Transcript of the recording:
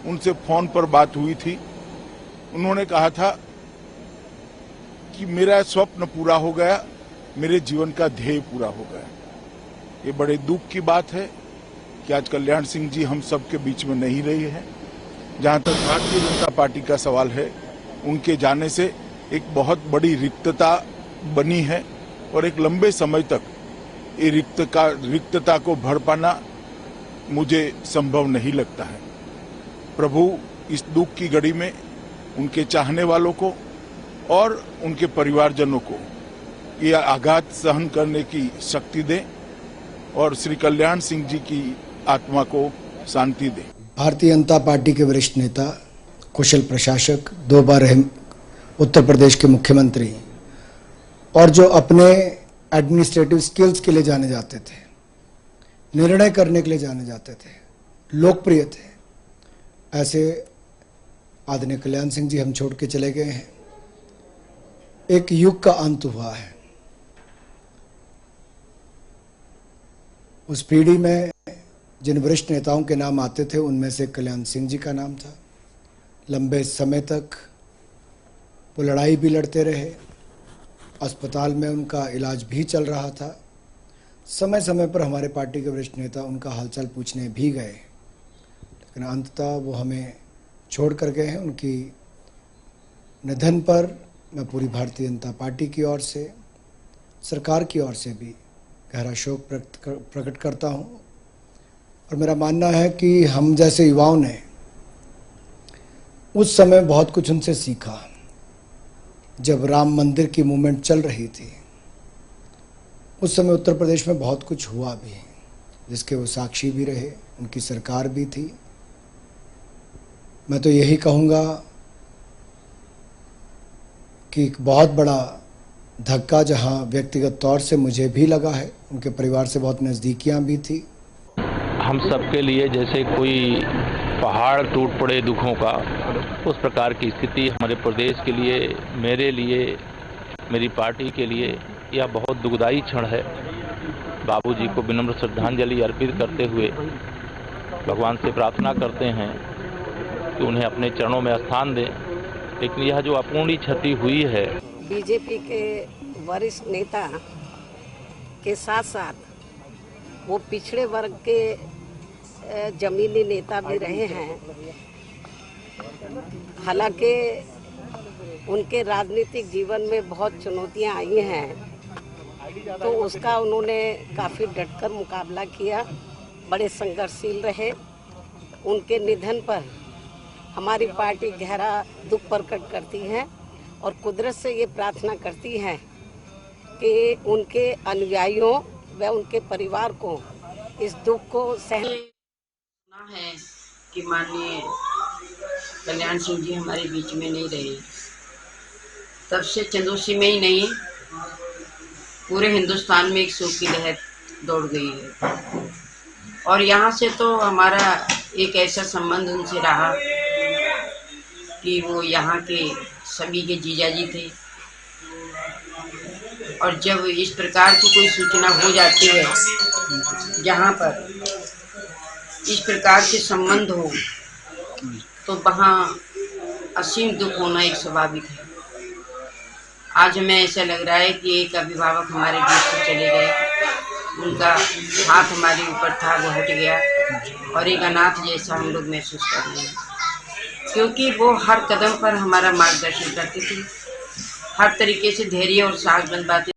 उनसे फोन पर बात हुई थी। उन्होंने कहा था कि मेरा स्वप्न पूरा हो गया, मेरे जीवन का ध्येय पूरा हो गया। ये बड़े दुख की बात है कि आज कल्याण सिंह जी हम सबके बीच में नहीं रही है। जहां तक भारतीय जनता पार्टी का सवाल है, उनके जाने से एक बहुत बड़ी रिक्तता बनी है और एक लंबे समय तक ये रिक्तता को भर पाना मुझे संभव नहीं लगता है। प्रभु इस दुख की घड़ी में उनके चाहने वालों को और उनके परिवारजनों को ये आघात सहन करने की शक्ति दें और श्री कल्याण सिंह जी की आत्मा को शांति दें। भारतीय जनता पार्टी के वरिष्ठ नेता, कुशल प्रशासक, 2 बार उत्तर प्रदेश के मुख्यमंत्री और जो अपने एडमिनिस्ट्रेटिव स्किल्स के लिए जाने जाते थे, निर्णय करने के लिए जाने जाते थे, लोकप्रिय थे, ऐसे आदरणीय कल्याण सिंह जी हम छोड़ के चले गए हैं। एक युग का अंत हुआ है। उस पीढ़ी में जिन वरिष्ठ नेताओं के नाम आते थे, उनमें से कल्याण सिंह जी का नाम था। लंबे समय तक वो लड़ाई भी लड़ते रहे, अस्पताल में उनका इलाज भी चल रहा था। समय समय पर हमारे पार्टी के वरिष्ठ नेता उनका हालचाल पूछने भी गए, लेकिन अंततः वो हमें छोड़ कर गए हैं। उनकी निधन पर मैं पूरी भारतीय जनता पार्टी की ओर से, सरकार की ओर से भी गहरा शोक प्रकट करता हूं। और मेरा मानना है कि हम जैसे युवाओं ने उस समय बहुत कुछ उनसे सीखा। जब राम मंदिर की मूवमेंट चल रही थी, उस समय उत्तर प्रदेश में बहुत कुछ हुआ भी, जिसके वो साक्षी भी रहे, उनकी सरकार भी थी। मैं तो यही कहूँगा कि एक बहुत बड़ा धक्का जहाँ व्यक्तिगत तौर से मुझे भी लगा है, उनके परिवार से बहुत नज़दीकियाँ भी थी। हम सबके लिए जैसे कोई पहाड़ टूट पड़े दुखों का, उस प्रकार की स्थिति हमारे प्रदेश के लिए, मेरे लिए, मेरी पार्टी के लिए यह बहुत दुखदायी क्षण है। बाबूजी को विनम्र श्रद्धांजलि अर्पित करते हुए भगवान से प्रार्थना करते हैं कि उन्हें अपने चरणों में स्थान दें। लेकिन यह जो अपूर्णीय क्षति हुई है, बीजेपी के वरिष्ठ नेता के साथ साथ वो पिछड़े वर्ग के जमीनी नेता भी रहे हैं। हालांकि उनके राजनीतिक जीवन में बहुत चुनौतियां आई हैं, तो उसका उन्होंने काफ़ी डटकर मुकाबला किया, बड़े संघर्षशील रहे। उनके निधन पर हमारी पार्टी गहरा दुख प्रकट करती है और कुदरत से ये प्रार्थना करती है कि उनके अनुयायियों व उनके परिवार को इस दुख को सुना है कि माननीय कल्याण सिंह जी हमारे बीच में नहीं रहे। तब से चंदोसी में ही नहीं, पूरे हिंदुस्तान में एक शोक की लहर दौड़ गई है। और यहाँ से तो हमारा एक ऐसा संबंध उनसे रहा कि वो यहाँ के सभी के जीजाजी थे। और जब इस प्रकार की कोई सूचना हो जाती है, जहाँ पर इस प्रकार के संबंध हो, तो वहाँ असीम दुख होना एक स्वाभाविक है। आज हमें ऐसा लग रहा है कि एक अभिभावक हमारे बीच से चले गए, उनका हाथ हमारे ऊपर था, वो हट गया और एक अनाथ जैसा हम लोग महसूस कर रहे हैं। क्योंकि वो हर कदम पर हमारा मार्गदर्शन करती थी, हर तरीके से धैर्य और साहस बंधवाती